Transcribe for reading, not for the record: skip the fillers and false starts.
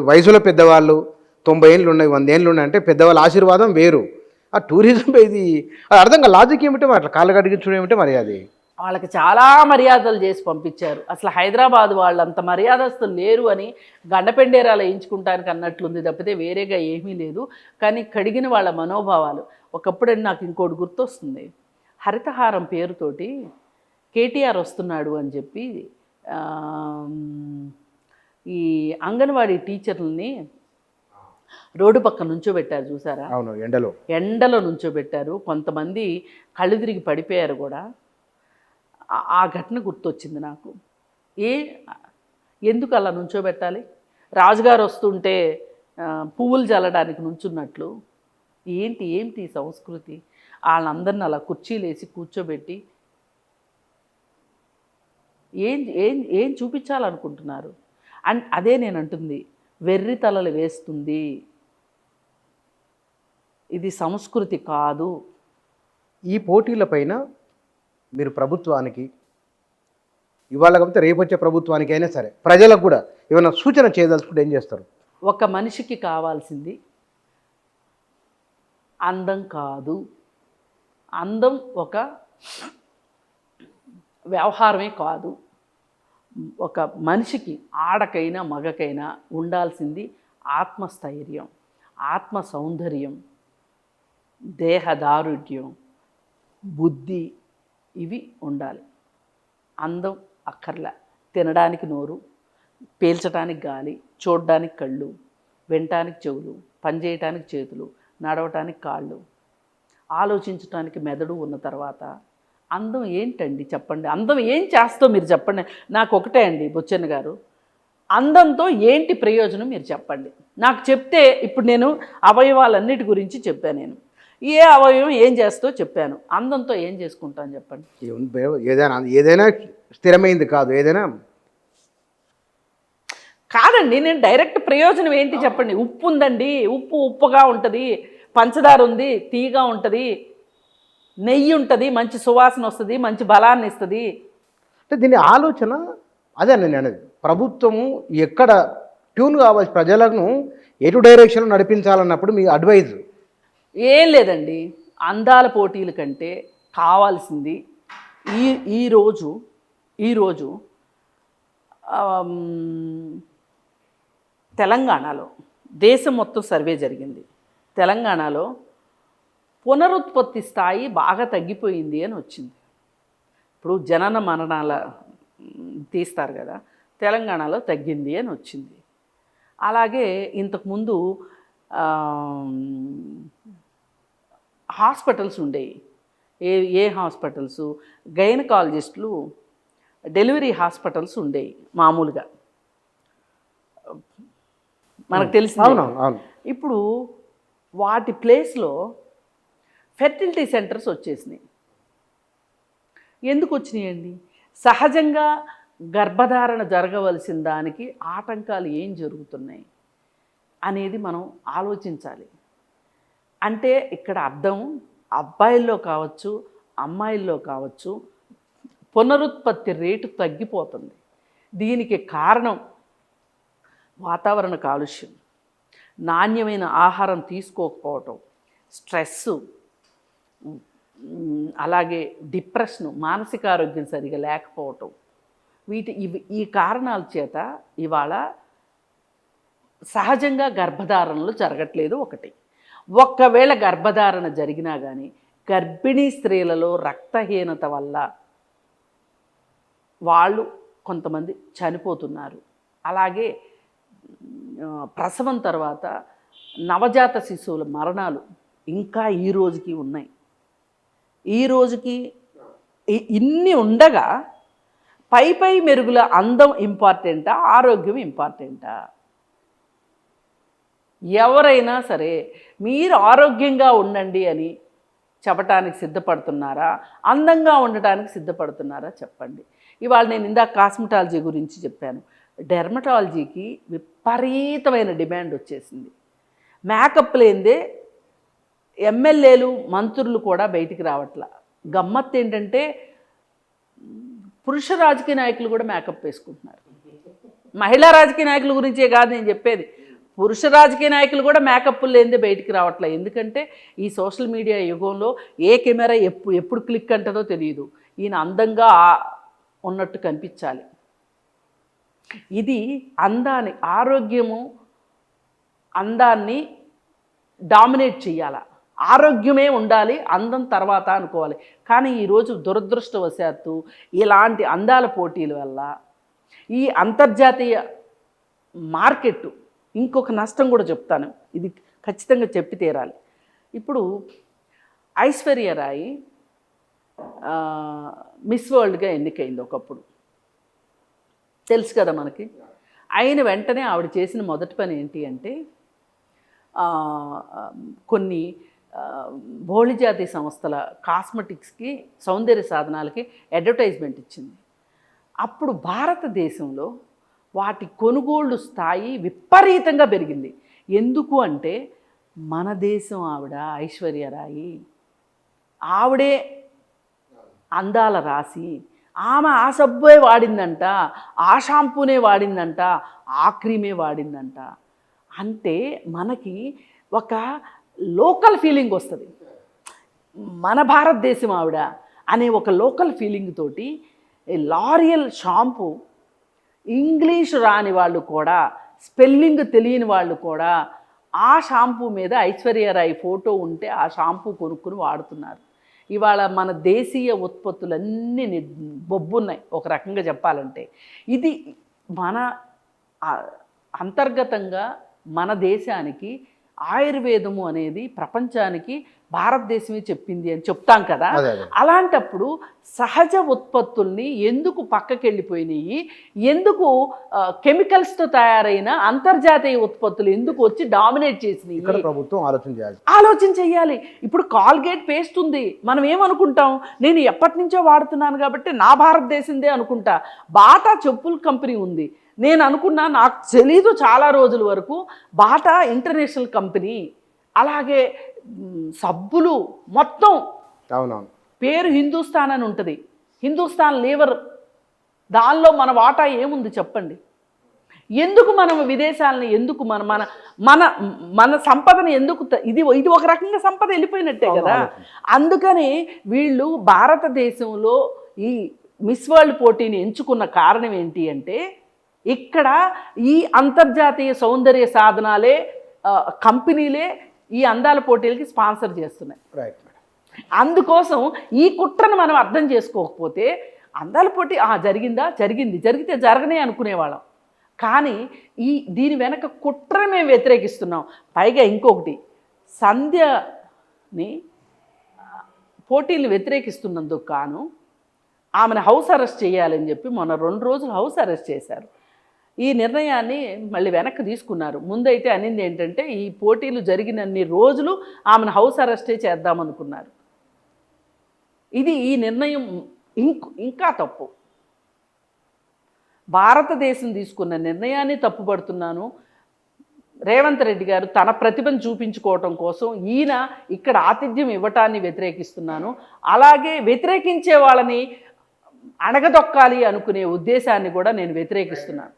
వయసులో పెద్దవాళ్ళు 90 ఏళ్ళు ఉన్నాయి, 100 ఏళ్ళు ఉన్నాయి అంటే పెద్దవాళ్ళ ఆశీర్వాదం వేరు. ఆ టూరిజం ఇది అది అర్థం కాదు. లాజిక్ ఏమిటో మరి అట్లా కాళ్ళు కడిగించడం ఏమిటో మరి అది. వాళ్ళకి చాలా మర్యాదలు చేసి పంపించారు. అసలు హైదరాబాద్ వాళ్ళు అంత మర్యాదస్తులు లేరు అని గండపెండేరాలు వేయించుకుంటానికి అన్నట్లుంది తప్పితే వేరేగా ఏమీ లేదు. కానీ కడిగిన వాళ్ళ మనోభావాలు. ఒకప్పుడు నాకు ఇంకోటి గుర్తొస్తుంది. హరితహారం పేరుతోటి కేటీఆర్ వస్తున్నాడు అని చెప్పి ఈ అంగన్వాడీ టీచర్లని రోడ్డు పక్క నుంచోబెట్టారు చూసారా? అవును, ఎండలో నుంచోబెట్టారు. కొంతమంది కళ్ళు తిరిగి పడిపోయారు కూడా. ఆ ఘటన గుర్తొచ్చింది నాకు. ఎందుకు అలా నుంచోబెట్టాలి? రాజుగారు వస్తుంటే పువ్వులు చల్లడానికి నుంచున్నట్లు ఏంటి సంస్కృతి? వాళ్ళందరిని అలా కుర్చీలు వేసి కూర్చోబెట్టి ఏం చూపించాలనుకుంటున్నారు? అండ్ అదే నేను అంటుంది, వెర్రి తలలు వేస్తుంది. ఇది సంస్కృతి కాదు. ఈ పోటీలపైన మీరు ప్రభుత్వానికి ఇవాళ కాకపోతే రేపు వచ్చే ప్రభుత్వానికి అయినా సరే ప్రజలకు కూడా ఏమైనా సూచన చేయదలుచుకుంటే ఏం చేస్తారు? ఒక మనిషికి కావాల్సింది అందం కాదు. అందం ఒక వ్యవహారమే కాదు. ఒక మనిషికి ఆడకైనా మగకైనా ఉండాల్సింది ఆత్మస్థైర్యం, ఆత్మ సౌందర్యం, దేహదారుఢ్యం, బుద్ధి, ఇవి ఉండాలి. అందం అక్కర్లే. తినడానికి నోరు, పీల్చడానికి గాలి, చూడడానికి కళ్ళు, వినటానికి చెవులు, పనిచేయటానికి చేతులు, నడవటానికి కాళ్ళు, ఆలోచించటానికి మెదడు ఉన్న తర్వాత అందం ఏంటండి చెప్పండి? అందం ఏం చేస్తో మీరు చెప్పండి. నాకు ఒకటే అండి బొచ్చన్న గారు, అందంతో ఏంటి ప్రయోజనం మీరు చెప్పండి. నాకు చెప్తే ఇప్పుడు నేను అవయవాలన్నిటి గురించి చెప్పాను. నేను ఏ అవయవం ఏం చేస్తో చెప్పాను. అందంతో ఏం చేసుకుంటాను చెప్పండి? ఏదైనా స్థిరమైంది కాదు. ఏదైనా కాదండి, నేను డైరెక్ట్ ప్రయోజనం ఏంటి చెప్పండి. ఉప్పు ఉందండి, ఉప్పుగా ఉంటుంది. పంచదార ఉంది, తీగా ఉంటుంది. నెయ్యి ఉంటుంది, మంచి సువాసన వస్తుంది, మంచి బలాన్ని ఇస్తుంది. అంటే దీని ఆలోచన అదే నేను అనేది. ప్రభుత్వము ఎక్కడ ట్యూన్ కావాలి, ప్రజలను ఎటు డైరెక్షన్లో నడిపించాలన్నప్పుడు మీ అడ్వైజ్ ఏం లేదండి. అందాల పోటీల కంటే కావాల్సింది ఈరోజు తెలంగాణలో దేశం మొత్తం సర్వే జరిగింది. తెలంగాణలో పునరుత్పత్తి స్థాయి బాగా తగ్గిపోయింది అని వచ్చింది. ఇప్పుడు జనన మరణాల తీస్తారు కదా, తెలంగాణలో తగ్గింది అని వచ్చింది. అలాగే ఇంతకుముందు హాస్పిటల్స్ ఉండేవి. ఏ హాస్పిటల్స్? గైనకాలజిస్టులు, డెలివరీ హాస్పిటల్స్ ఉండేవి మామూలుగా, మనకు తెలిసింది. ఇప్పుడు వాటి ప్లేస్లో ఫెర్టిలిటీ సెంటర్స్ వచ్చేసినాయి. ఎందుకు వచ్చినాయండి? సహజంగా గర్భధారణ జరగవలసిన దానికి ఆటంకాలు ఏం జరుగుతున్నాయి అనేది మనం ఆలోచించాలి. అంటే ఇక్కడ అర్థం అబ్బాయిల్లో కావచ్చు, అమ్మాయిల్లో కావచ్చు, పునరుత్పత్తి రేటు తగ్గిపోతుంది. దీనికి కారణం వాతావరణ కాలుష్యం, నాణ్యమైన ఆహారం తీసుకోకపోవటం, స్ట్రెస్సు, అలాగే డిప్రెషను, మానసిక ఆరోగ్యం సరిగా లేకపోవటం, ఈ కారణాల చేత ఇవాళ సహజంగా గర్భధారణలు జరగట్లేదు. ఒక్కవేళ గర్భధారణ జరిగినా కానీ గర్భిణీ స్త్రీలలో రక్తహీనత వల్ల వాళ్ళు కొంతమంది చనిపోతున్నారు. అలాగే ప్రసవం తర్వాత నవజాత శిశువుల మరణాలు ఇంకా ఈ రోజుకి ఉన్నాయి. ఈ రోజుకి ఇన్ని ఉండగా పై మెరుగుల అందం ఇంపార్టెంటా, ఆరోగ్యం ఇంపార్టెంటా? ఎవరైనా సరే మీరు ఆరోగ్యంగా ఉండండి అని చెప్పటానికి సిద్ధపడుతున్నారా, అందంగా ఉండటానికి సిద్ధపడుతున్నారా చెప్పండి. ఇవాళ నేను ఇందాక కాస్మెటాలజీ గురించి చెప్పాను. డెర్మటాలజీకి విపరీతమైన డిమాండ్ వచ్చేసింది. మేకప్ లేనిదే ఎమ్మెల్యేలు, మంత్రులు కూడా బయటికి రావట్లా. గమ్మత్తు ఏంటంటే పురుష రాజకీయ నాయకులు కూడా మేకప్ వేసుకుంటున్నారు. మహిళా రాజకీయ నాయకుల గురించే కాదు నేను చెప్పేది, పురుష రాజకీయ నాయకులు కూడా మేకప్లు లేనిదే బయటికి రావట్లేదు. ఎందుకంటే ఈ సోషల్ మీడియా యుగంలో ఏ కెమెరా ఎప్పుడు క్లిక్ అంటుందో తెలియదు. ఈయన అందంగా ఉన్నట్టు కనిపించాలి. ఇది అందాన్ని, ఆరోగ్యము అందాన్ని డామినేట్ చేయాల. ఆరోగ్యమే ఉండాలి, అందం తర్వాత అనుకోవాలి. కానీ ఈరోజు దురదృష్టవశాత్తు ఇలాంటి అందాల పోటీల వల్ల ఈ అంతర్జాతీయ మార్కెట్ ఇంకొక నష్టం కూడా చెప్తాను, ఇది ఖచ్చితంగా చెప్పి తీరాలి. ఇప్పుడు ఐశ్వర్య రాయి మిస్ వరల్డ్గా ఎన్నికైంది ఒకప్పుడు, తెలుసు కదా మనకి. అయిన వెంటనే ఆవిడ చేసిన మొదటి పని ఏంటి అంటే కొన్ని బహుళజాతి సంస్థల కాస్మెటిక్స్కి, సౌందర్య సాధనాలకి అడ్వర్టైజ్మెంట్ ఇచ్చింది. అప్పుడు భారతదేశంలో వాటి కొనుగోళ్ళు స్థాయి విపరీతంగా పెరిగింది. ఎందుకు అంటే మన దేశం ఆవిడ ఐశ్వర్య రాయి, ఆవిడే అందాల రాశి, ఆమె ఆ సబ్బే వాడిందంట, ఆ షాంపూనే వాడిందంట, ఆ క్రీమే వాడిందంట. అంటే మనకి ఒక లోకల్ ఫీలింగ్ వస్తుంది, మన భారతదేశం ఆవిడ అనే ఒక లోకల్ ఫీలింగ్ తోటి లారియల్ షాంపూ, ఇంగ్లీష్ రాని వాళ్ళు కూడా, స్పెల్లింగ్ తెలియని వాళ్ళు కూడా ఆ షాంపూ మీద ఐశ్వర్య రాయ్ ఫోటో ఉంటే ఆ షాంపూ కొనుక్కుని వాడుతున్నారు. ఇవాళ మన దేశీయ ఉత్పత్తులన్నీ బొబ్బున్నాయి ఒక రకంగా చెప్పాలంటే. ఇది మన అంతర్గతంగా మన దేశానికి ఆయుర్వేదము అనేది ప్రపంచానికి భారతదేశమే చెప్పింది అని చెప్తాం కదా. అలాంటప్పుడు సహజ ఉత్పత్తుల్ని ఎందుకు పక్కకి వెళ్ళిపోయినాయి, ఎందుకు కెమికల్స్తో తయారైన అంతర్జాతీయ ఉత్పత్తులు ఎందుకు వచ్చి డామినేట్ చేసినాయి, ఇక్కడ ప్రభుత్వం ఆలోచన చేయాలి. ఇప్పుడు కాల్గేట్ పేస్ట్ ఉంది, మనం ఏమనుకుంటాం, నేను ఎప్పటి నుంచో వాడుతున్నాను కాబట్టి నా భారతదేశందే అనుకుంటా. బాటా చెప్పుల కంపెనీ ఉంది, నేను అనుకున్నా, నాకు తెలీదు చాలా రోజుల వరకు బాటా ఇంటర్నేషనల్ కంపెనీ. అలాగే సబ్బులు మొత్తం అవునవును పేరు హిందుస్థాన్ అని ఉంటుంది, హిందుస్థాన్ లీవర్, దానిలో మన వాటా ఏముంది చెప్పండి. ఎందుకు మనం విదేశాలని, ఎందుకు మన మన మన మన సంపదను ఎందుకు, ఇది ఒక రకంగా సంపద వెళ్ళిపోయినట్టే కదా. అందుకని వీళ్ళు భారతదేశంలో ఈ మిస్ వరల్డ్ పోటీని ఎంచుకున్న కారణం ఏంటి అంటే, ఇక్కడ ఈ అంతర్జాతీయ సౌందర్య సాధనాలే కంపెనీలే ఈ అందాల పోటీలకి స్పాన్సర్ చేస్తున్నాయి. రైట్. అందుకోసం ఈ కుట్రను మనం అర్థం చేసుకోకపోతే అందాల పోటీ జరిగితే జరగనే అనుకునేవాళ్ళం. కానీ దీని వెనక కుట్ర మేము వ్యతిరేకిస్తున్నాం. పైగా ఇంకొకటి, సంధ్యని పోటీలు వ్యతిరేకిస్తున్నందుకు కాను ఆమెను హౌస్ అరెస్ట్ చేయాలని చెప్పి మొన్న 2 రోజులు హౌస్ అరెస్ట్ చేశారు. ఈ నిర్ణయాన్ని మళ్ళీ వెనక్కి తీసుకున్నారు. ముందైతే అనింది ఏంటంటే ఈ పోటీలు జరిగినన్ని రోజులు ఆమెను హౌస్ అరెస్టే చేద్దామనుకున్నారు. ఈ నిర్ణయం ఇంకా తప్పు. భారతదేశం తీసుకున్న నిర్ణయాన్ని తప్పుపడుతున్నాను. రేవంత్ రెడ్డి గారు తన ప్రతిభను చూపించుకోవటం కోసం ఈయన ఇక్కడ ఆతిథ్యం ఇవ్వటాన్ని వ్యతిరేకిస్తున్నాను. అలాగే వ్యతిరేకించే వాళ్ళని అణగదొక్కాలి అనుకునే ఉద్దేశాన్ని కూడా నేను వ్యతిరేకిస్తున్నాను.